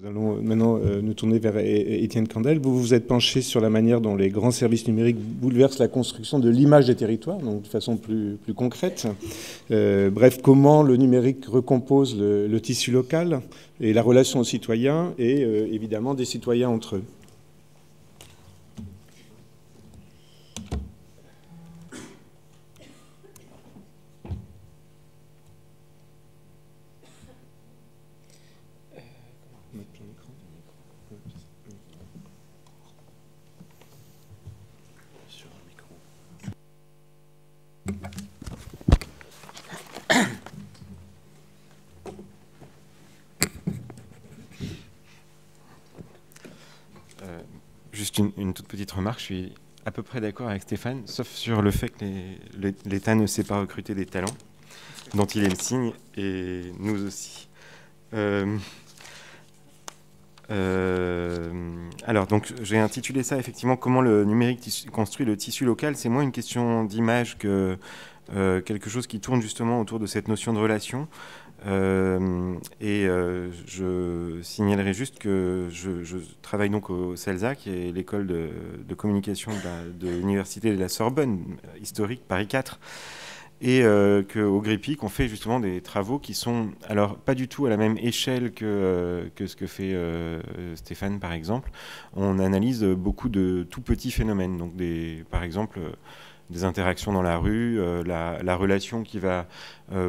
Nous allons maintenant nous tourner vers Étienne Candel. Vous vous êtes penché sur la manière dont les grands services numériques bouleversent la construction de l'image des territoires, donc de façon plus concrète. Bref, comment le numérique recompose le tissu local et la relation aux citoyens et évidemment des citoyens entre eux. Juste une toute petite remarque, je suis à peu près d'accord avec Stéphane, sauf sur le fait que l'État ne sait pas recruter des talents, dont il est le signe, et nous aussi. Alors, donc, j'ai intitulé ça, effectivement, comment le numérique construit le tissu local. C'est moins une question d'image que quelque chose qui tourne justement autour de cette notion de relation. Je signalerai juste que je travaille donc au CELSA, qui est l'école de communication de l'université de la Sorbonne, historique, Paris 4, et qu'au GREPIC, on fait justement des travaux qui sont, alors pas du tout à la même échelle que ce que fait Stéphane, par exemple. On analyse beaucoup de tout petits phénomènes, donc par exemple, des interactions dans la rue, la relation qui va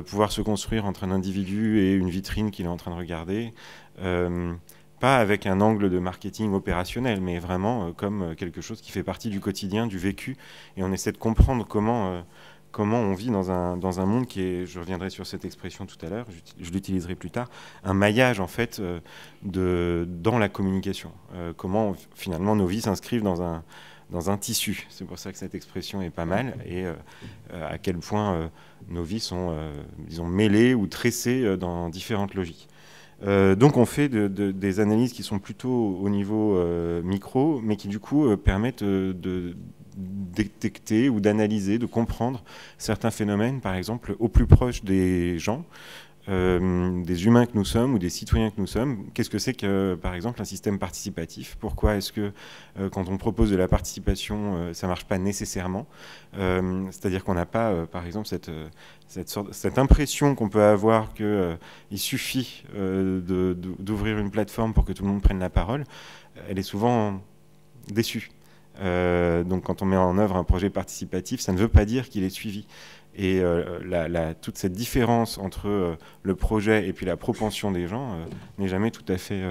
pouvoir se construire entre un individu et une vitrine qu'il est en train de regarder, pas avec un angle de marketing opérationnel, mais vraiment comme quelque chose qui fait partie du quotidien, du vécu, et on essaie de comprendre comment on vit dans un monde qui est, je reviendrai sur cette expression tout à l'heure, je l'utiliserai plus tard, un maillage en fait dans la communication. Comment finalement nos vies s'inscrivent dans un tissu. C'est pour ça que cette expression est pas mal, et à quel point nos vies sont, disons, mêlées ou tressées dans différentes logiques. Donc on fait des analyses qui sont plutôt au niveau micro, mais qui du coup permettent de détecter ou d'analyser, de comprendre certains phénomènes, par exemple, au plus proche des gens, des humains que nous sommes ou des citoyens que nous sommes. Qu'est-ce que c'est que, par exemple, un système participatif? Pourquoi est-ce que, quand on propose de la participation, ça ne marche pas nécessairement? C'est-à-dire qu'on n'a pas, par exemple, cette impression qu'on peut avoir qu'il suffit d'ouvrir une plateforme pour que tout le monde prenne la parole. Elle est souvent déçue. Donc quand on met en œuvre un projet participatif, ça ne veut pas dire qu'il est suivi. Et toute cette différence entre le projet et puis la propension des gens n'est jamais tout à fait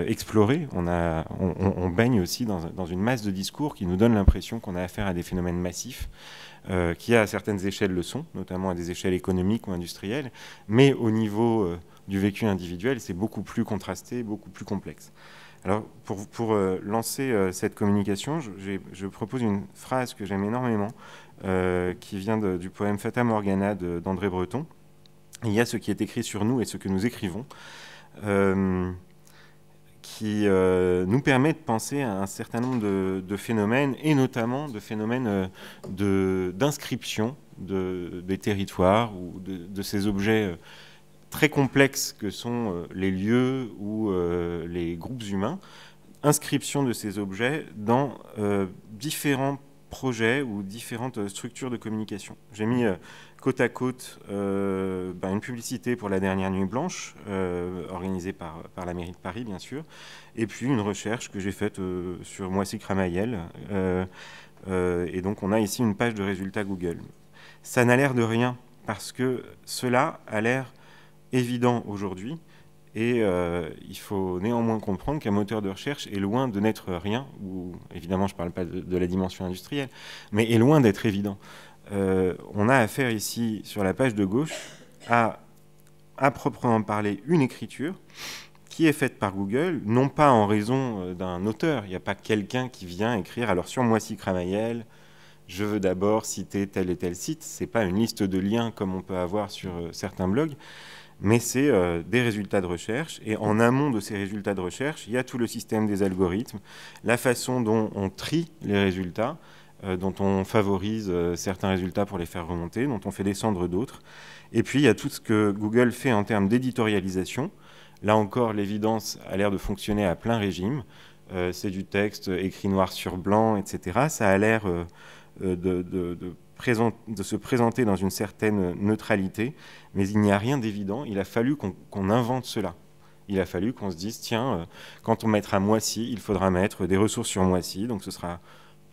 explorée. On baigne aussi dans une masse de discours qui nous donne l'impression qu'on a affaire à des phénomènes massifs, qui à certaines échelles le sont, notamment à des échelles économiques ou industrielles, mais au niveau du vécu individuel, c'est beaucoup plus contrasté, beaucoup plus complexe. Alors, pour lancer cette communication, je propose une phrase que j'aime énormément, qui vient du poème Fata Morgana d'André Breton. Il y a ce qui est écrit sur nous et ce que nous écrivons, qui nous permet de penser à un certain nombre de phénomènes, et notamment de phénomènes d'inscription des territoires ou de ces objets très complexes que sont les lieux ou les groupes humains, inscription de ces objets dans différents projets ou différentes structures de communication. J'ai mis côte à côte une publicité pour la dernière Nuit Blanche, organisée par la mairie de Paris, bien sûr, et puis une recherche que j'ai faite sur Moissy Cramayel. Et donc on a ici une page de résultats Google. Ça n'a l'air de rien, parce que cela a l'air évident aujourd'hui, et il faut néanmoins comprendre qu'un moteur de recherche est loin de n'être rien, ou évidemment je ne parle pas de la dimension industrielle, mais est loin d'être évident. On a affaire ici, sur la page de gauche, à proprement parler une écriture qui est faite par Google, non pas en raison d'un auteur. Il n'y a pas quelqu'un qui vient écrire, alors sur Moissy Cramayel, je veux d'abord citer tel et tel site. Ce n'est pas une liste de liens comme on peut avoir sur certains blogs, mais c'est des résultats de recherche. Et en amont de ces résultats de recherche, il y a tout le système des algorithmes, la façon dont on trie les résultats, dont on favorise certains résultats pour les faire remonter, dont on fait descendre d'autres. Et puis, il y a tout ce que Google fait en termes d'éditorialisation, Là encore, l'évidence a l'air de fonctionner à plein régime. C'est du texte écrit noir sur blanc, etc. Ça a l'air de se présenter dans une certaine neutralité, mais il n'y a rien d'évident. Il a fallu qu'on invente cela. Il a fallu qu'on se dise, tiens, quand on mettra Moissy, il faudra mettre des ressources sur Moissy, donc ce sera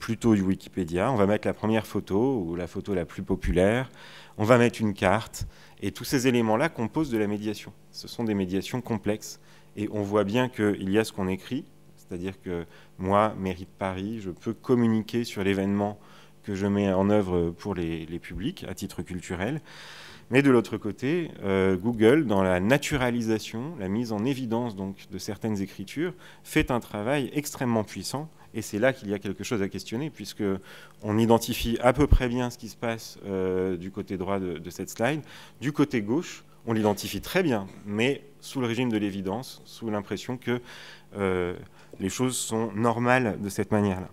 plutôt du Wikipédia. On va mettre la première photo, ou la photo la plus populaire. On va mettre une carte. Et tous ces éléments-là composent de la médiation. Ce sont des médiations complexes. Et on voit bien qu'il y a ce qu'on écrit, c'est-à-dire que moi, mairie de Paris, je peux communiquer sur l'événement que je mets en œuvre pour les publics, à titre culturel. Mais de l'autre côté, Google, dans la naturalisation, la mise en évidence donc, de certaines écritures, fait un travail extrêmement puissant. Et c'est là qu'il y a quelque chose à questionner, puisqu'on identifie à peu près bien ce qui se passe du côté droit de cette slide. Du côté gauche, on l'identifie très bien, mais sous le régime de l'évidence, sous l'impression que les choses sont normales de cette manière-là.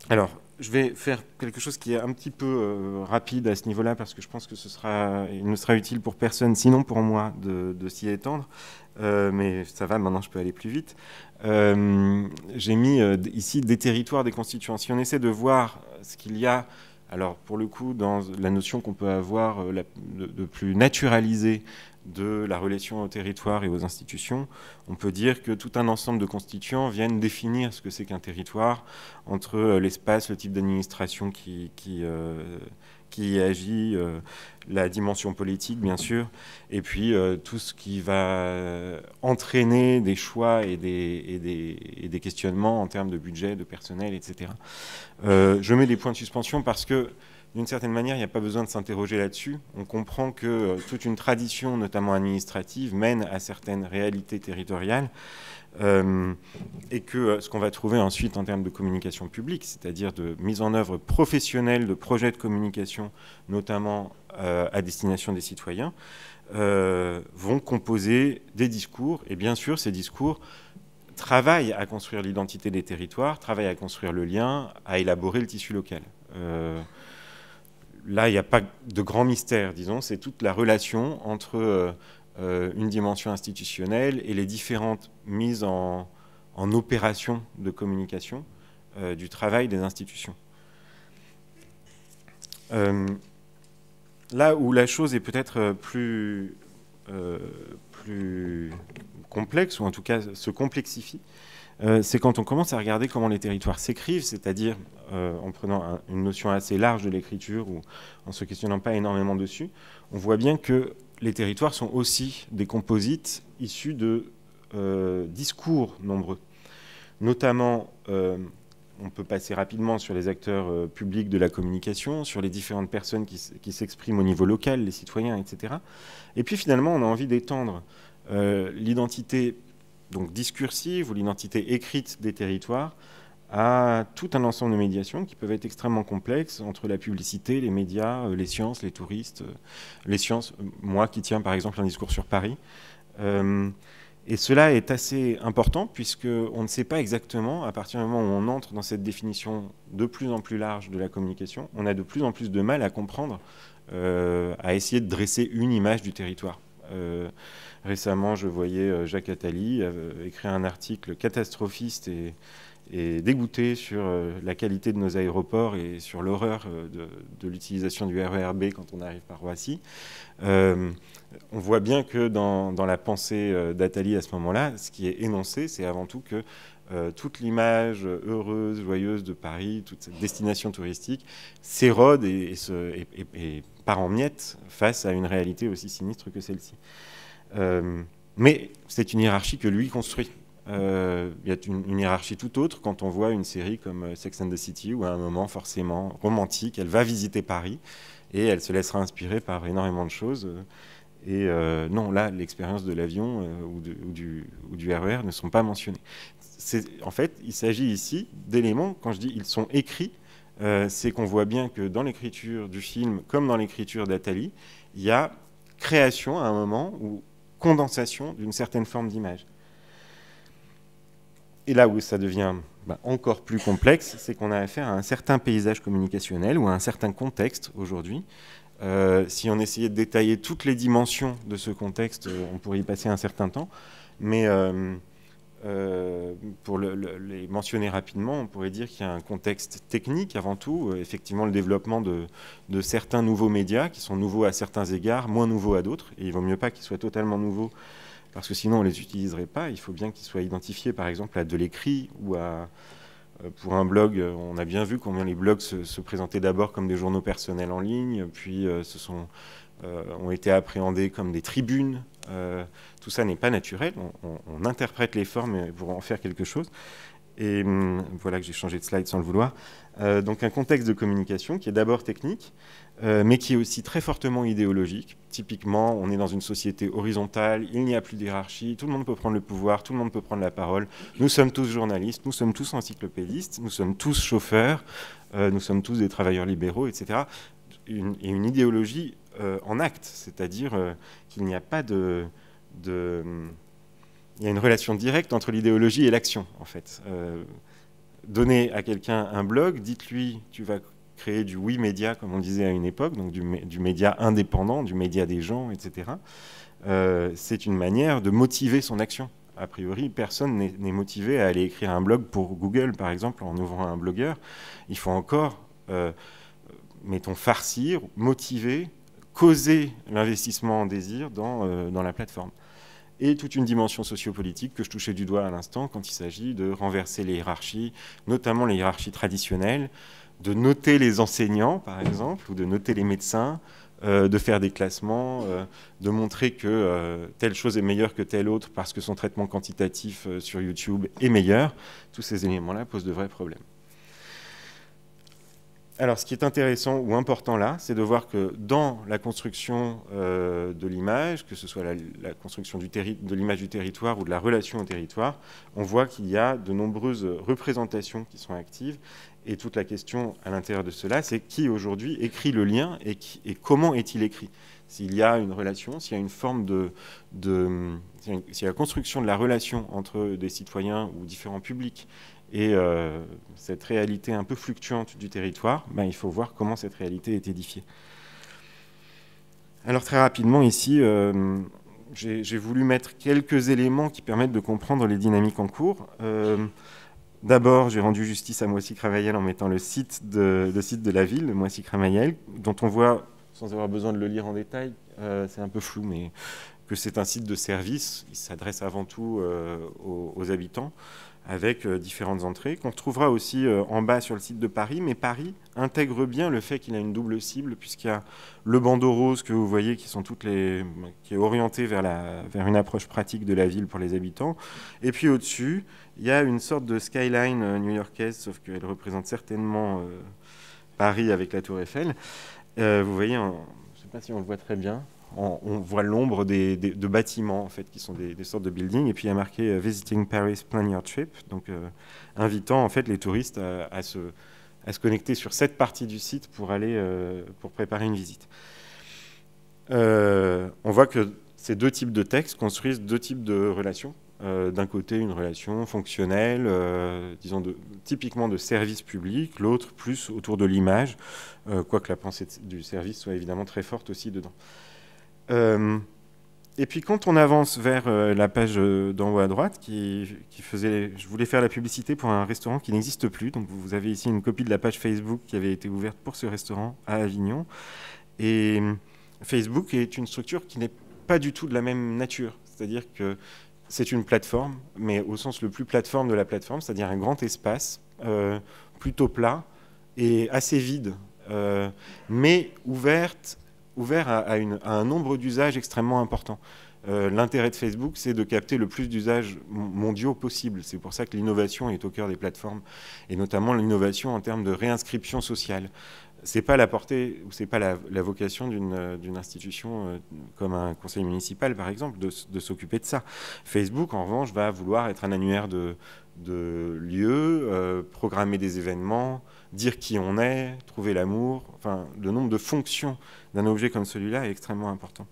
Alors, je vais faire quelque chose qui est un petit peu rapide à ce niveau-là, parce que je pense que il ne sera utile pour personne, sinon pour moi, de s'y étendre. Mais ça va, maintenant je peux aller plus vite. J'ai mis ici des territoires, des constituants. Si on essaie de voir ce qu'il y a, alors pour le coup, dans la notion qu'on peut avoir de plus naturalisée de la relation au territoire et aux institutions, on peut dire que tout un ensemble de constituants viennent définir ce que c'est qu'un territoire, entre l'espace, le type d'administration qui y agit, la dimension politique, bien sûr, et puis tout ce qui va entraîner des choix et des questionnements en termes de budget, de personnel, etc. Je mets des points de suspension parce que, d'une certaine manière, il n'y a pas besoin de s'interroger là-dessus. On comprend que toute une tradition, notamment administrative, mène à certaines réalités territoriales et que ce qu'on va trouver ensuite en termes de communication publique, c'est-à-dire de mise en œuvre professionnelle de projets de communication, notamment à destination des citoyens, vont composer des discours. Et bien sûr, ces discours travaillent à construire l'identité des territoires, travaillent à construire le lien, à élaborer le tissu local. Là, il n'y a pas de grand mystère, disons, c'est toute la relation entre une dimension institutionnelle et les différentes mises en opération de communication du travail des institutions. Là où la chose est peut-être plus complexe, ou en tout cas se complexifie, c'est quand on commence à regarder comment les territoires s'écrivent, c'est-à-dire en prenant une notion assez large de l'écriture ou en se questionnant pas énormément dessus, on voit bien que les territoires sont aussi des composites issus de discours nombreux. Notamment, on peut passer rapidement sur les acteurs publics de la communication, sur les différentes personnes qui s'expriment au niveau local, les citoyens, etc. Et puis finalement, on a envie d'étendre l'identité donc discursive ou l'identité écrite des territoires à tout un ensemble de médiations qui peuvent être extrêmement complexes entre la publicité, les médias, les sciences, les touristes, les sciences, moi qui tiens par exemple un discours sur Paris. Et cela est assez important puisqu'on ne sait pas exactement, à partir du moment où on entre dans cette définition de plus en plus large de la communication, on a de plus en plus de mal à comprendre, à essayer de dresser une image du territoire. Récemment, je voyais Jacques Attali écrire un article catastrophiste et dégoûté sur la qualité de nos aéroports et sur l'horreur de l'utilisation du RER B quand on arrive par Roissy. On voit bien que dans la pensée d'Attali à ce moment-là, ce qui est énoncé, c'est avant tout que toute l'image heureuse, joyeuse de Paris, toute cette destination touristique, s'érode et part en miettes face à une réalité aussi sinistre que celle-ci. Mais c'est une hiérarchie que lui construit. Il y a une hiérarchie tout autre quand on voit une série comme Sex and the City où à un moment forcément romantique, elle va visiter Paris et elle se laissera inspirer par énormément de choses. Et non, là, l'expérience de l'avion ou du RER ne sont pas mentionnées. En fait, il s'agit ici d'éléments, quand je dis ils sont écrits, c'est qu'on voit bien que dans l'écriture du film, comme dans l'écriture d'Attali, il y a création à un moment ou condensation d'une certaine forme d'image. Et là où ça devient encore plus complexe, c'est qu'on a affaire à un certain paysage communicationnel ou à un certain contexte aujourd'hui Si on essayait de détailler toutes les dimensions de ce contexte, on pourrait y passer un certain temps. Mais pour les mentionner rapidement, on pourrait dire qu'il y a un contexte technique avant tout, effectivement le développement de certains nouveaux médias qui sont nouveaux à certains égards, moins nouveaux à d'autres, et il vaut mieux pas qu'ils soient totalement nouveaux parce que sinon on les utiliserait pas. Il faut bien qu'ils soient identifiés par exemple à de l'écrit ou à... Pour un blog, on a bien vu combien les blogs se présentaient d'abord comme des journaux personnels en ligne, puis ont été appréhendés comme des tribunes. Tout ça n'est pas naturel. On interprète les formes pour en faire quelque chose. Et voilà que j'ai changé de slide sans le vouloir. Donc un contexte de communication qui est d'abord technique, mais qui est aussi très fortement idéologique. Typiquement, on est dans une société horizontale, il n'y a plus de hiérarchie, tout le monde peut prendre le pouvoir, tout le monde peut prendre la parole. Nous sommes tous journalistes, nous sommes tous encyclopédistes, nous sommes tous chauffeurs, nous sommes tous des travailleurs libéraux, etc. Et une idéologie en acte, c'est-à-dire qu'il n'y a pas il y a une relation directe entre l'idéologie et l'action, en fait. Donnez à quelqu'un un blog, dites-lui, tu vas créer du oui-média, comme on disait à une époque, donc du média indépendant, du média des gens, etc. C'est une manière de motiver son action. A priori, personne n'est motivé à aller écrire un blog pour Google, par exemple, en ouvrant un blogueur. Il faut encore, mettons, farcir, motiver, causer l'investissement en désir dans la plateforme. Et toute une dimension sociopolitique que je touchais du doigt à l'instant quand il s'agit de renverser les hiérarchies, notamment les hiérarchies traditionnelles, de noter les enseignants, par exemple, ou de noter les médecins, de faire des classements, de montrer que telle chose est meilleure que telle autre parce que son traitement quantitatif sur YouTube est meilleur. Tous ces éléments-là posent de vrais problèmes. Alors, ce qui est intéressant ou important là, c'est de voir que dans la construction de l'image, que ce soit la construction de l'image du territoire ou de la relation au territoire, on voit qu'il y a de nombreuses représentations qui sont actives. Et toute la question à l'intérieur de cela, c'est qui aujourd'hui écrit le lien et comment est-il écrit ? S'il y a une relation, s'il y a une forme s'il y a la construction de la relation entre des citoyens ou différents publics et cette réalité un peu fluctuante du territoire, ben, il faut voir comment cette réalité est édifiée. Alors très rapidement ici, j'ai voulu mettre quelques éléments qui permettent de comprendre les dynamiques en cours. D'abord, j'ai rendu justice à Moissy-Cramayel en mettant le site de la ville, de Moissy-Cramayel, dont on voit, sans avoir besoin de le lire en détail, c'est un peu flou, mais que c'est un site de service. Il s'adresse avant tout aux habitants, avec différentes entrées, qu'on retrouvera aussi en bas sur le site de Paris. Mais Paris intègre bien le fait qu'il a une double cible, puisqu'il y a le bandeau rose que vous voyez, qui est orienté vers une approche pratique de la ville pour les habitants. Et puis au-dessus, il y a une sorte de skyline new-yorkaise, sauf qu'elle représente certainement Paris avec la Tour Eiffel. Vous voyez, je ne sais pas si on le voit très bien, on voit l'ombre de bâtiments en fait, qui sont des sortes de buildings, et puis il y a marqué Visiting Paris, Plan Your Trip, donc invitant en fait les touristes à se connecter sur cette partie du site pour préparer une visite. On voit que ces deux types de textes construisent deux types de relations. D'un côté, une relation fonctionnelle, disons typiquement de service public, l'autre plus autour de l'image, quoique la pensée du service soit évidemment très forte aussi dedans. Et puis quand on avance vers la page d'en haut à droite, je voulais faire la publicité pour un restaurant qui n'existe plus, donc vous avez ici une copie de la page Facebook qui avait été ouverte pour ce restaurant à Avignon. Et Facebook est une structure qui n'est pas du tout de la même nature, c'est-à-dire que c'est une plateforme, mais au sens le plus plateforme de la plateforme, c'est-à-dire un grand espace, plutôt plat et assez vide, mais ouvert à un nombre d'usages extrêmement important. L'intérêt de Facebook, c'est de capter le plus d'usages mondiaux possible. C'est pour ça que l'innovation est au cœur des plateformes, et notamment l'innovation en termes de réinscription sociale. C'est pas la portée, ou c'est pas la vocation d'une institution comme un conseil municipal, par exemple, de s'occuper de ça. Facebook, en revanche, va vouloir être un annuaire de lieux, programmer des événements, dire qui on est, trouver l'amour. Enfin, le nombre de fonctions d'un objet comme celui-là est extrêmement important.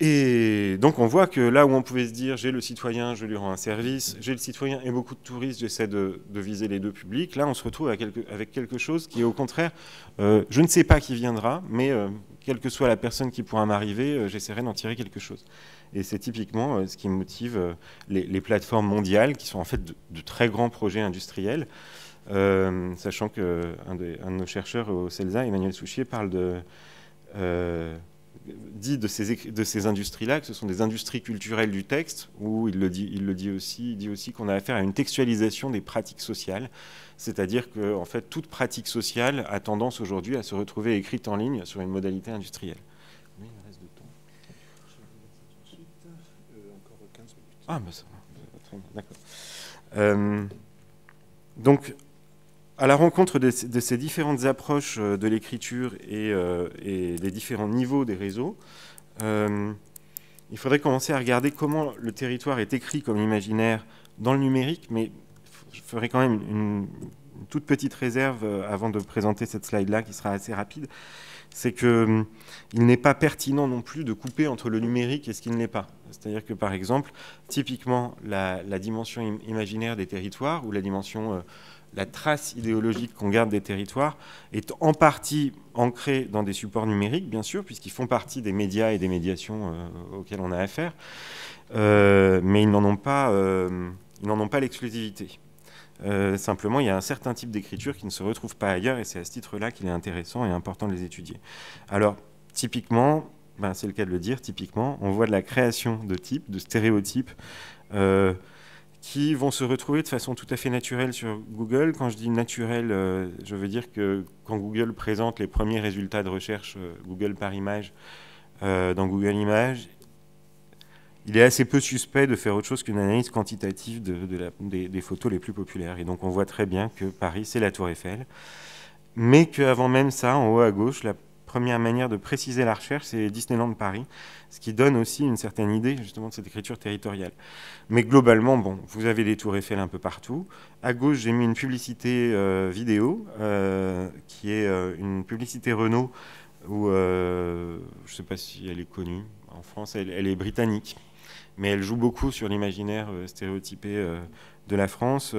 Et donc on voit que là où on pouvait se dire j'ai le citoyen, je lui rends un service, j'ai le citoyen et beaucoup de touristes, j'essaie de viser les deux publics, là on se retrouve avec quelque chose qui est au contraire, je ne sais pas qui viendra, mais quelle que soit la personne qui pourra m'arriver, j'essaierai d'en tirer quelque chose. Et c'est typiquement ce qui motive les plateformes mondiales, qui sont en fait de très grands projets industriels, sachant qu'un de nos chercheurs au CELSA, Emmanuel Souchier, parle dit de ces industries-là que ce sont des industries culturelles du texte, où il dit aussi qu'on a affaire à une textualisation des pratiques sociales, c'est-à-dire que en fait, toute pratique sociale a tendance aujourd'hui à se retrouver écrite en ligne sur une modalité industrielle. Oui, il reste de temps. Je vais vous dire ça tout de suite. Encore 15 minutes. Ah, ben ça va. D'accord. Donc, à la rencontre de ces différentes approches de l'écriture et des différents niveaux des réseaux, il faudrait commencer à regarder comment le territoire est écrit comme imaginaire dans le numérique, mais je ferai quand même une toute petite réserve avant de présenter cette slide-là, qui sera assez rapide. C'est qu'il n'est pas pertinent non plus de couper entre le numérique et ce qui ne l'est pas. C'est-à-dire que, par exemple, typiquement, la dimension imaginaire des territoires, ou la dimension... la trace idéologique qu'on garde des territoires est en partie ancrée dans des supports numériques, bien sûr, puisqu'ils font partie des médias et des médiations auxquels on a affaire, mais ils n'en ont pas l'exclusivité. Simplement, il y a un certain type d'écriture qui ne se retrouve pas ailleurs, et c'est à ce titre-là qu'il est intéressant et important de les étudier. Alors, typiquement, c'est le cas de le dire, typiquement, on voit de la création de types, de stéréotypes, qui vont se retrouver de façon tout à fait naturelle sur Google. Quand je dis naturel, je veux dire que quand Google présente les premiers résultats de recherche Google par image dans Google Images, il est assez peu suspect de faire autre chose qu'une analyse quantitative des photos les plus populaires. Et donc on voit très bien que Paris, c'est la Tour Eiffel, mais qu'avant même ça, en haut à gauche, la première manière de préciser la recherche, c'est Disneyland Paris, ce qui donne aussi une certaine idée justement de cette écriture territoriale. Mais globalement, bon, vous avez des tours Eiffel un peu partout. À gauche, j'ai mis une publicité vidéo, qui est une publicité Renault, où je ne sais pas si elle est connue. En France, elle est britannique, mais elle joue beaucoup sur l'imaginaire stéréotypé de la France.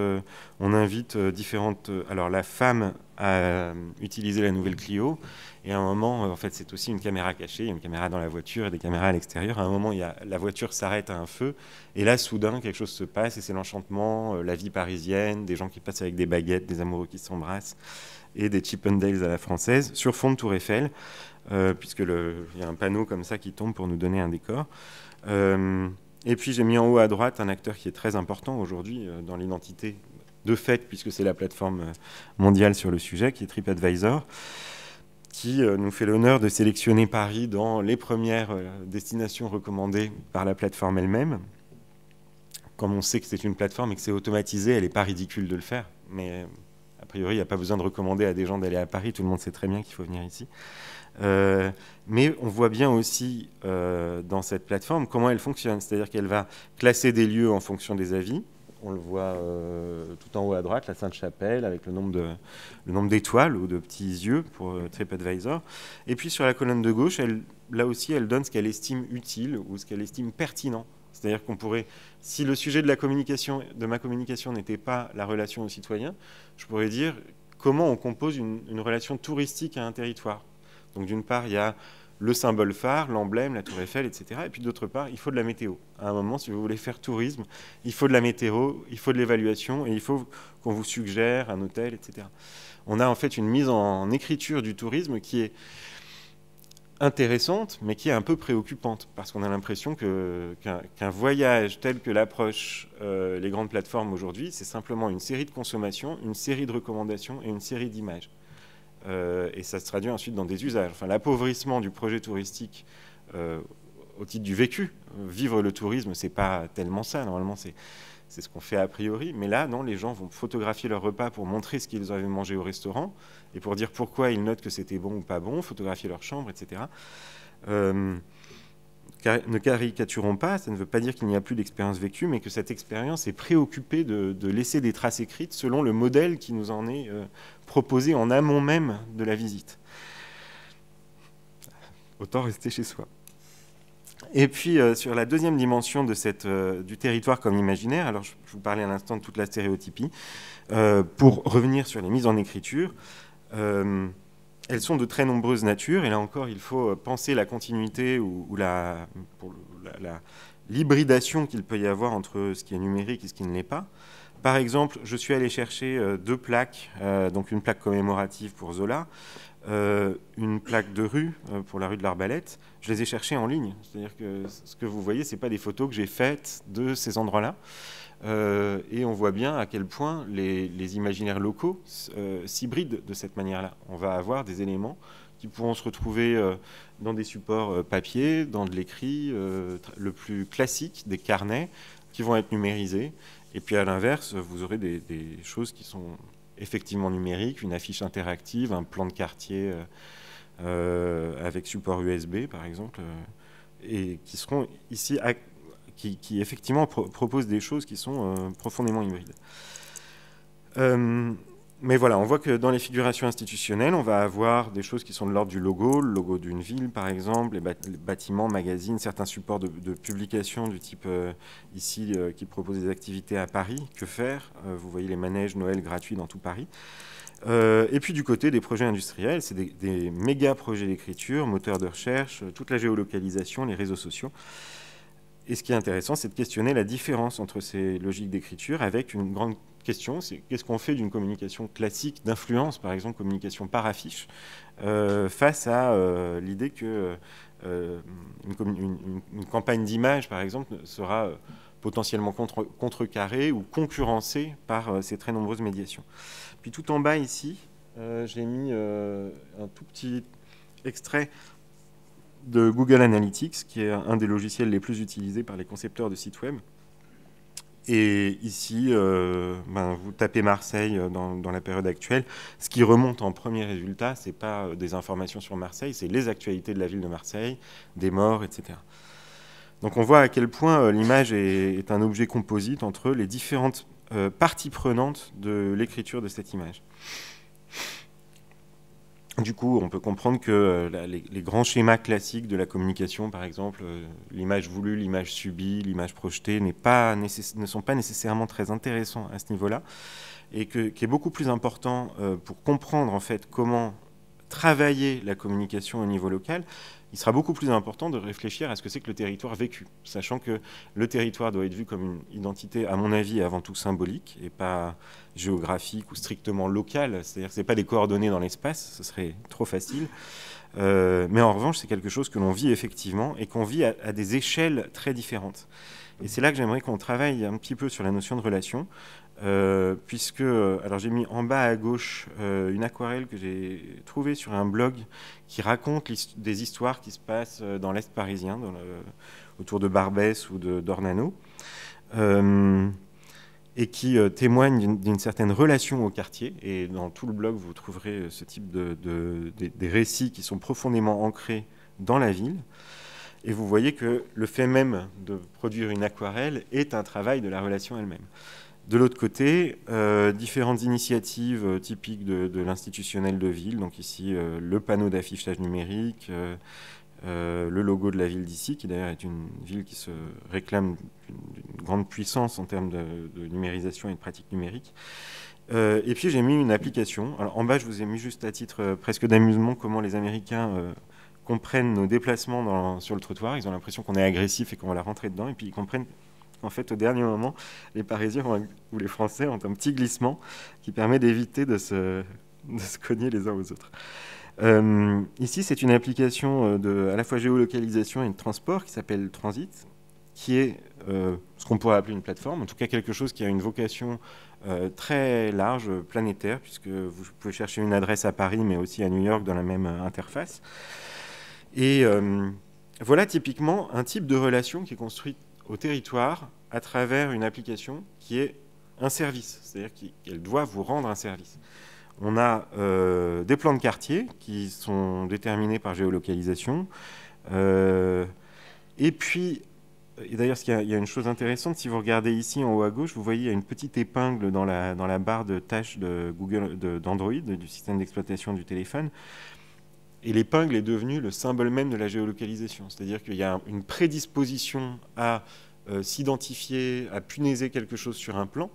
On invite différentes... alors, la femme à utiliser la nouvelle Clio. Et à un moment, en fait, c'est aussi une caméra cachée. Il y a une caméra dans la voiture et des caméras à l'extérieur. À un moment, la voiture s'arrête à un feu. Et là, soudain, quelque chose se passe. Et c'est l'enchantement, la vie parisienne, des gens qui passent avec des baguettes, des amoureux qui s'embrassent, et des Chip 'n Dales à la française, sur fond de Tour Eiffel, puisqu'il y a un panneau comme ça qui tombe pour nous donner un décor. Et puis, j'ai mis en haut à droite un acteur qui est très important aujourd'hui dans l'identité, de fait, puisque c'est la plateforme mondiale sur le sujet, qui est TripAdvisor, qui nous fait l'honneur de sélectionner Paris dans les premières destinations recommandées par la plateforme elle-même. Comme on sait que c'est une plateforme et que c'est automatisé, elle n'est pas ridicule de le faire, mais a priori, il n'y a pas besoin de recommander à des gens d'aller à Paris, tout le monde sait très bien qu'il faut venir ici. Mais on voit bien aussi dans cette plateforme comment elle fonctionne, c'est-à-dire qu'elle va classer des lieux en fonction des avis. On le voit tout en haut à droite, la Sainte-Chapelle, avec le nombre d'étoiles ou de petits yeux pour TripAdvisor. Et puis sur la colonne de gauche, là aussi, elle donne ce qu'elle estime utile ou ce qu'elle estime pertinent. C'est-à-dire qu'on pourrait, si le sujet de ma communication n'était pas la relation au citoyen, je pourrais dire comment on compose une relation touristique à un territoire. Donc d'une part, il y a le symbole phare, l'emblème, la tour Eiffel, etc. Et puis d'autre part, il faut de la météo. À un moment, si vous voulez faire tourisme, il faut de la météo, il faut de l'évaluation, et il faut qu'on vous suggère un hôtel, etc. On a en fait une mise en écriture du tourisme qui est intéressante, mais qui est un peu préoccupante, parce qu'on a l'impression qu'un voyage tel que l'approche les grandes plateformes aujourd'hui, c'est simplement une série de consommations, une série de recommandations et une série d'images. Et ça se traduit ensuite dans des usages. Enfin, l'appauvrissement du projet touristique au titre du vécu. Vivre le tourisme, c'est pas tellement ça. Normalement, c'est ce qu'on fait a priori. Mais là, non, les gens vont photographier leur repas pour montrer ce qu'ils avaient mangé au restaurant et pour dire pourquoi ils notent que c'était bon ou pas bon, photographier leur chambre, etc. Ne caricaturons pas, ça ne veut pas dire qu'il n'y a plus d'expérience vécue, mais que cette expérience est préoccupée de laisser des traces écrites selon le modèle qui nous en est proposé en amont même de la visite. Autant rester chez soi. Et puis, sur la deuxième dimension du territoire comme imaginaire, alors je vous parlais à l'instant de toute la stéréotypie, pour revenir sur les mises en écriture, elles sont de très nombreuses natures, et là encore, il faut penser la continuité ou l'hybridation qu'il peut y avoir entre ce qui est numérique et ce qui ne l'est pas. Par exemple, je suis allé chercher 2 plaques, donc une plaque commémorative pour Zola, une plaque de rue pour la rue de l'Arbalète. Je les ai cherchées en ligne. C'est-à-dire que ce que vous voyez, ce n'est pas des photos que j'ai faites de ces endroits-là. Et on voit bien à quel point les imaginaires locaux s'hybrident de cette manière-là. On va avoir des éléments qui pourront se retrouver dans des supports papier, dans de l'écrit, le plus classique, des carnets, qui vont être numérisés. Et puis à l'inverse, vous aurez des choses qui sont effectivement numériques, une affiche interactive, un plan de quartier avec support USB, par exemple, et qui seront ici, qui effectivement proposent des choses qui sont profondément hybrides. Mais voilà, on voit que dans les figurations institutionnelles, on va avoir des choses qui sont de l'ordre du logo, le logo d'une ville par exemple, les bâtiments, magazines, certains supports de publication du type ici qui proposent des activités à Paris. Que faire? Vous voyez les manèges Noël gratuits dans tout Paris. Et puis du côté des projets industriels, c'est des méga projets d'écriture, moteurs de recherche, toute la géolocalisation, les réseaux sociaux. Et ce qui est intéressant, c'est de questionner la différence entre ces logiques d'écriture avec une grande question, c'est qu'est-ce qu'on fait d'une communication classique d'influence, par exemple communication par affiche, face à l'idée que une campagne d'image, par exemple, sera potentiellement contrecarrée ou concurrencée par ces très nombreuses médiations. Puis tout en bas ici, j'ai mis un tout petit extrait de Google Analytics, qui est un des logiciels les plus utilisés par les concepteurs de sites web. Et ici, vous tapez Marseille dans la période actuelle. Ce qui remonte en premier résultat, ce n'est pas des informations sur Marseille, c'est les actualités de la ville de Marseille, des morts, etc. Donc on voit à quel point l'image est un objet composite entre les différentes parties prenantes de l'écriture de cette image. Du coup, on peut comprendre que les grands schémas classiques de la communication, par exemple, l'image voulue, l'image subie, l'image projetée, ne sont pas nécessairement très intéressants à ce niveau-là, et qui est beaucoup plus important pour comprendre en fait comment travailler la communication au niveau local. Il sera beaucoup plus important de réfléchir à ce que c'est que le territoire vécu, sachant que le territoire doit être vu comme une identité, à mon avis, avant tout symbolique et pas géographique ou strictement locale. C'est-à-dire que ce n'est pas des coordonnées dans l'espace, ce serait trop facile. Mais en revanche, c'est quelque chose que l'on vit effectivement et qu'on vit à des échelles très différentes. Et c'est là que j'aimerais qu'on travaille un petit peu sur la notion de relation, puisque, alors j'ai mis en bas à gauche une aquarelle que j'ai trouvée sur un blog qui raconte des histoires qui se passent dans l'Est parisien, autour de Barbès ou d'Ornano, et qui témoignent d'une certaine relation au quartier. Et dans tout le blog, vous trouverez ce type des récits qui sont profondément ancrés dans la ville. Et vous voyez que le fait même de produire une aquarelle est un travail de la relation elle-même. De l'autre côté, différentes initiatives typiques de l'institutionnel de ville, donc ici le panneau d'affichage numérique, le logo de la ville d'ici, qui d'ailleurs est une ville qui se réclame d'une grande puissance en termes de numérisation et de pratique numérique. Et puis j'ai mis une application. Alors, en bas, je vous ai mis juste à titre presque d'amusement comment les Américains comprennent nos déplacements sur le trottoir. Ils ont l'impression qu'on est agressif et qu'on va la rentrer dedans, et puis ils comprennent en fait, au dernier moment, les Parisiens ou les Français ont un petit glissement qui permet d'éviter de se cogner les uns aux autres. Ici, c'est une application à la fois géolocalisation et de transport qui s'appelle Transit, qui est ce qu'on pourrait appeler une plateforme, en tout cas quelque chose qui a une vocation très large, planétaire, puisque vous pouvez chercher une adresse à Paris, mais aussi à New York dans la même interface. Et voilà typiquement un type de relation qui est construite au territoire à travers une application qui est un service, c'est-à-dire qu'elle doit vous rendre un service. On a des plans de quartier qui sont déterminés par géolocalisation. Et puis, et d'ailleurs, il y a une chose intéressante, si vous regardez ici en haut à gauche, vous voyez il y a une petite épingle dans la barre de tâches de Google, d'Android, du système d'exploitation du téléphone. Et l'épingle est devenu le symbole même de la géolocalisation. C'est-à-dire qu'il y a une prédisposition à s'identifier, à punaiser quelque chose sur un plan,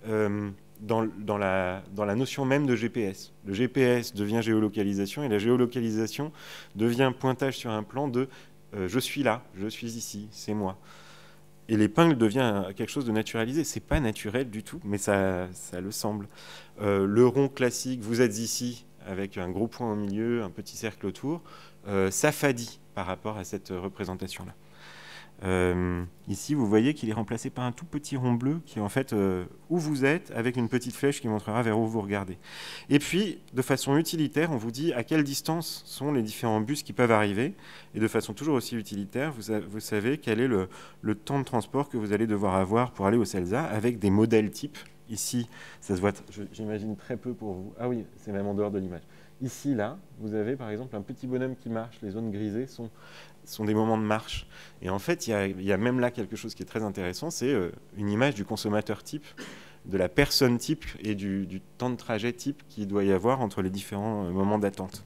dans la notion même de GPS. Le GPS devient géolocalisation, et la géolocalisation devient pointage sur un plan de je suis là, je suis ici, c'est moi. Et l'épingle devient quelque chose de naturalisé. C'est pas naturel du tout, mais ça le semble. Le rond classique, vous êtes ici, avec un gros point au milieu, un petit cercle autour, s'affadit par rapport à cette représentation-là. Ici, vous voyez qu'il est remplacé par un tout petit rond bleu qui est en fait où vous êtes, avec une petite flèche qui montrera vers où vous regardez. Et puis, de façon utilitaire, on vous dit à quelle distance sont les différents bus qui peuvent arriver. Et de façon toujours aussi utilitaire, vous savez quel est le temps de transport que vous allez devoir avoir pour aller au CELSA, avec des modèles types. Ici, ça se voit, j'imagine, très peu pour vous. Ah oui, c'est même en dehors de l'image. Ici, là, vous avez par exemple un petit bonhomme qui marche. Les zones grisées sont des moments de marche. Et en fait, il y a même là quelque chose qui est très intéressant, c'est une image du consommateur type, de la personne type et du temps de trajet type qu'il doit y avoir entre les différents moments d'attente.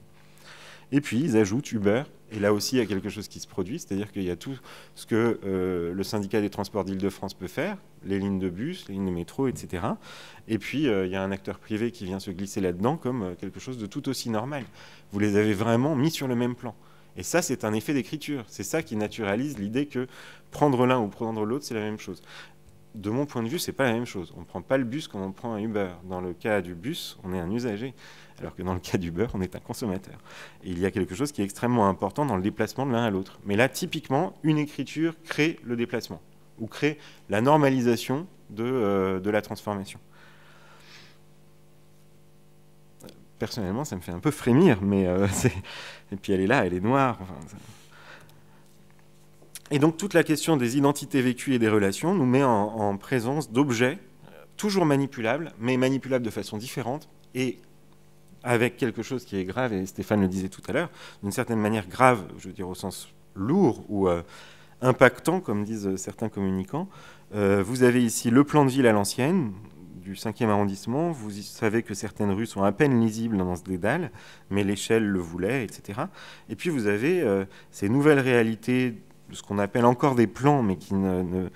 Et puis, ils ajoutent Uber. Et là aussi, il y a quelque chose qui se produit, c'est-à-dire qu'il y a tout ce que le syndicat des transports d'Île-de-France peut faire, les lignes de bus, les lignes de métro, etc. Et puis, il y a un acteur privé qui vient se glisser là-dedans comme quelque chose de tout aussi normal. Vous les avez vraiment mis sur le même plan. Et ça, c'est un effet d'écriture. C'est ça qui naturalise l'idée que prendre l'un ou prendre l'autre, c'est la même chose. De mon point de vue, c'est pas la même chose. On ne prend pas le bus comme on prend un Uber. Dans le cas du bus, on est un usager, alors que dans le cas d'Uber, on est un consommateur. Et il y a quelque chose qui est extrêmement important dans le déplacement de l'un à l'autre. Mais là, typiquement, une écriture crée le déplacement, ou crée la normalisation de la transformation. Personnellement, ça me fait un peu frémir, mais et puis elle est là, elle est noire. Enfin, et donc toute la question des identités vécues et des relations nous met en présence d'objets toujours manipulables, mais manipulables de façon différente et avec quelque chose qui est grave, et Stéphane le disait tout à l'heure, d'une certaine manière grave, je veux dire au sens lourd ou impactant, comme disent certains communicants. Vous avez ici le plan de ville à l'ancienne, du 5e arrondissement. Vous savez que certaines rues sont à peine lisibles dans ce dédale, mais l'échelle le voulait, etc. Et puis vous avez ces nouvelles réalités de ce qu'on appelle encore des plans, mais qui ne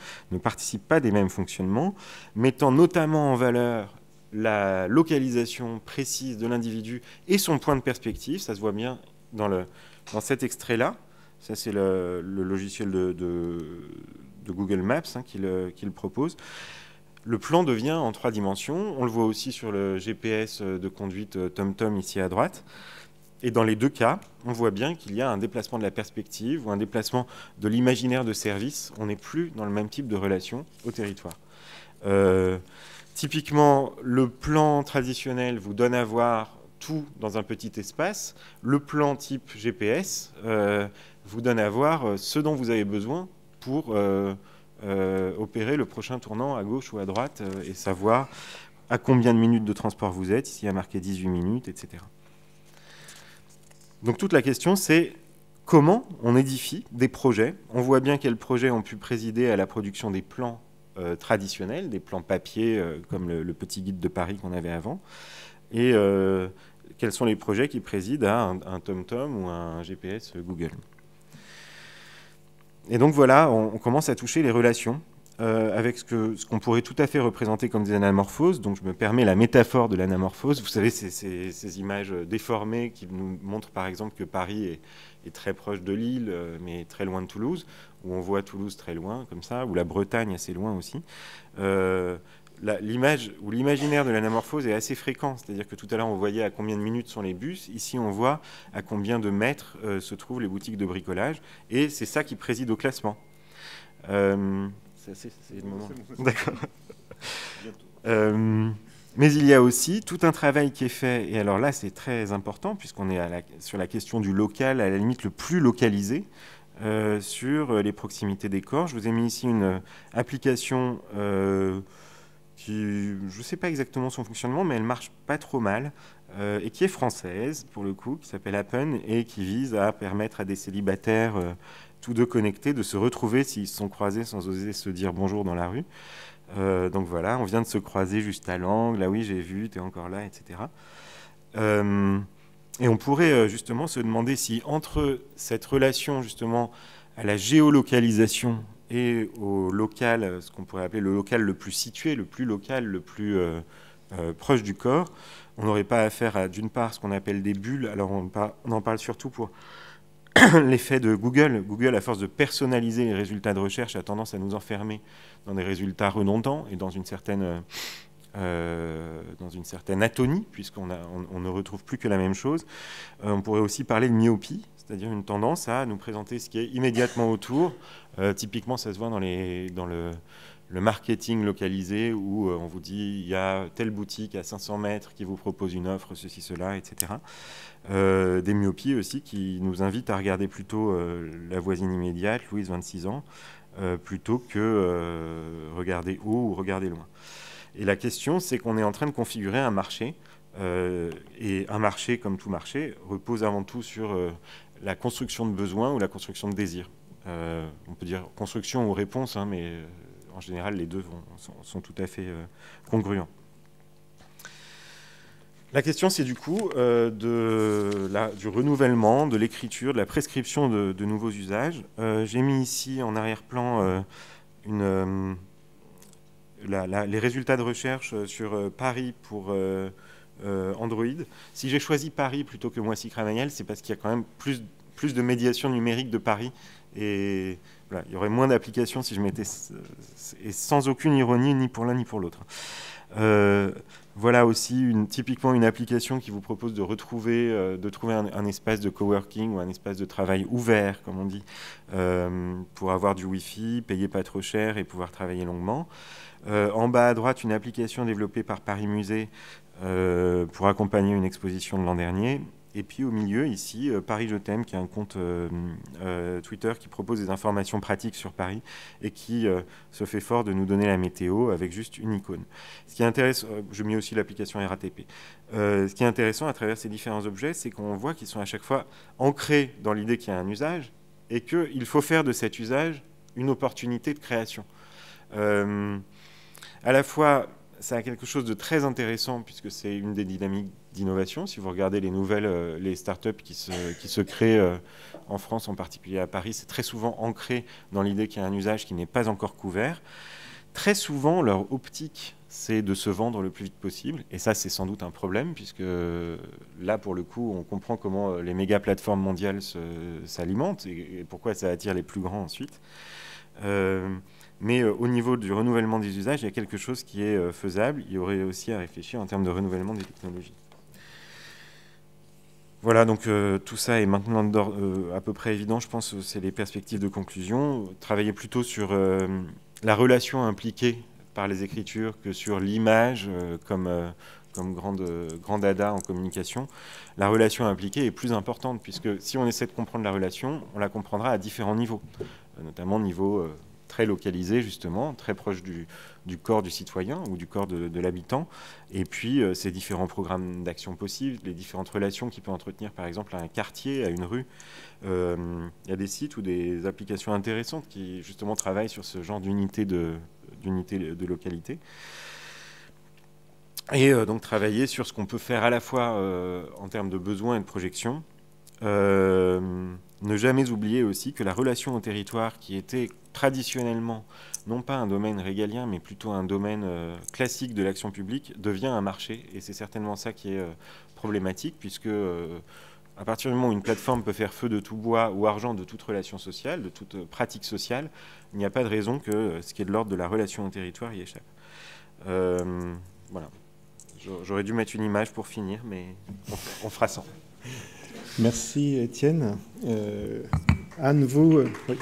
participent pas des mêmes fonctionnements, mettant notamment en valeur la localisation précise de l'individu et son point de perspective. Ça se voit bien dans cet extrait-là. Ça, c'est le logiciel de Google Maps qui le propose. Le plan devient en 3 dimensions. On le voit aussi sur le GPS de conduite TomTom ici à droite. Et dans les deux cas, on voit bien qu'il y a un déplacement de la perspective ou un déplacement de l'imaginaire de service. On n'est plus dans le même type de relation au territoire. Typiquement, le plan traditionnel vous donne à voir tout dans un petit espace. Le plan type GPS vous donne à voir ce dont vous avez besoin pour opérer le prochain tournant à gauche ou à droite et savoir à combien de minutes de transport vous êtes. Ici, il y a marqué 18 minutes, etc. Donc toute la question, c'est comment on édifie des projets. On voit bien quels projets ont pu présider à la production des plans traditionnels, des plans papier comme le petit guide de Paris qu'on avait avant, et quels sont les projets qui président à un TomTom ou un GPS Google. Et donc voilà, on commence à toucher les relations avec ce qu'on pourrait tout à fait représenter comme des anamorphoses. Donc je me permets la métaphore de l'anamorphose. Vous savez, ces images déformées qui nous montrent par exemple que Paris est très proche de Lille, mais très loin de Toulouse, où on voit Toulouse très loin, comme ça, ou la Bretagne assez loin aussi. L'image ou l'imaginaire de l'anamorphose est assez fréquent. C'est-à-dire que tout à l'heure, on voyait à combien de minutes sont les bus. Ici, on voit à combien de mètres se trouvent les boutiques de bricolage. Et c'est ça qui préside au classement. C'est le moment. D'accord. Mais il y a aussi tout un travail qui est fait, et alors là c'est très important puisqu'on est sur la question du local, à la limite le plus localisé, sur les proximités des corps. Je vous ai mis ici une application qui, je ne sais pas exactement son fonctionnement, mais elle marche pas trop mal, et qui est française pour le coup, qui s'appelle Happen, et qui vise à permettre à des célibataires tous deux connectés, de se retrouver s'ils se sont croisés sans oser se dire bonjour dans la rue. Donc voilà, on vient de se croiser juste à l'angle, ah oui j'ai vu, t'es encore là, etc. Et on pourrait justement se demander si entre cette relation justement à la géolocalisation et au local, ce qu'on pourrait appeler le local le plus situé, le plus local, le plus proche du corps, on n'aurait pas affaire à, d'une part, ce qu'on appelle des bulles. Alors on en parle surtout pour l'effet de Google. Google, à force de personnaliser les résultats de recherche, a tendance à nous enfermer dans des résultats redondants et dans une certaine atonie, puisqu'on ne retrouve plus que la même chose. On pourrait aussi parler de myopie, c'est-à-dire une tendance à nous présenter ce qui est immédiatement autour. Typiquement, ça se voit dans le marketing localisé, où on vous dit il y a telle boutique à 500 mètres qui vous propose une offre, ceci, cela, etc. Des myopies aussi qui nous invitent à regarder plutôt la voisine immédiate, Louise, 26 ans, plutôt que regarder haut ou regarder loin. Et la question, c'est qu'on est en train de configurer un marché, et un marché, comme tout marché, repose avant tout sur la construction de besoins ou la construction de désirs. On peut dire construction ou réponse, hein, mais en général, les deux sont tout à fait congruents. La question, c'est du coup du renouvellement, de l'écriture, de la prescription de nouveaux usages. J'ai mis ici en arrière-plan les résultats de recherche sur Paris pour Android. Si j'ai choisi Paris plutôt que Moissy-Cramaniel, c'est parce qu'il y a quand même plus de médiation numérique de Paris. Et voilà, il y aurait moins d'applications si je mettais... Et sans aucune ironie, ni pour l'un ni pour l'autre. Voilà aussi typiquement une application qui vous propose de trouver un espace de coworking ou un espace de travail ouvert, comme on dit, pour avoir du Wi-Fi, payer pas trop cher et pouvoir travailler longuement. En bas à droite, une application développée par Paris Musée pour accompagner une exposition de l'an dernier. Et puis au milieu, ici, Paris Je t'aime, qui est un compte Twitter qui propose des informations pratiques sur Paris et qui se fait fort de nous donner la météo avec juste une icône. Ce qui est intéressant, je mets aussi l'application RATP. Ce qui est intéressant à travers ces différents objets, c'est qu'on voit qu'ils sont à chaque fois ancrés dans l'idée qu'il y a un usage et qu'il faut faire de cet usage une opportunité de création. À la fois, ça a quelque chose de très intéressant puisque c'est une des dynamiques d'innovation. Si vous regardez les startups qui se créent en France, en particulier à Paris, c'est très souvent ancré dans l'idée qu'il y a un usage qui n'est pas encore couvert. Très souvent, leur optique, c'est de se vendre le plus vite possible. Et ça, c'est sans doute un problème puisque là, pour le coup, on comprend comment les méga plateformes mondiales s'alimentent et pourquoi ça attire les plus grands ensuite. Mais au niveau du renouvellement des usages, il y a quelque chose qui est faisable. Il y aurait aussi à réfléchir en termes de renouvellement des technologies. Voilà, donc tout ça est maintenant à peu près évident, je pense, c'est les perspectives de conclusion. Travailler plutôt sur la relation impliquée par les écritures que sur l'image comme grand dada en communication. La relation impliquée est plus importante, puisque si on essaie de comprendre la relation, on la comprendra à différents niveaux, notamment niveau très localisé, justement, très proche du corps du citoyen ou du corps de l'habitant, et puis ces différents programmes d'action possibles, les différentes relations qu'il peut entretenir, par exemple, à un quartier, à une rue. Il y a des sites ou des applications intéressantes qui, justement, travaillent sur ce genre d'unité de localité. Et donc travailler sur ce qu'on peut faire à la fois en termes de besoins et de projection. Ne jamais oublier aussi que la relation au territoire, qui était traditionnellement non pas un domaine régalien, mais plutôt un domaine classique de l'action publique, devient un marché. Et c'est certainement ça qui est problématique, puisque à partir du moment où une plateforme peut faire feu de tout bois ou argent de toute relation sociale, de toute pratique sociale, il n'y a pas de raison que ce qui est de l'ordre de la relation au territoire y échappe. Voilà. J'aurais dû mettre une image pour finir, mais on fera sans. Merci Étienne. Anne, vous... Oui.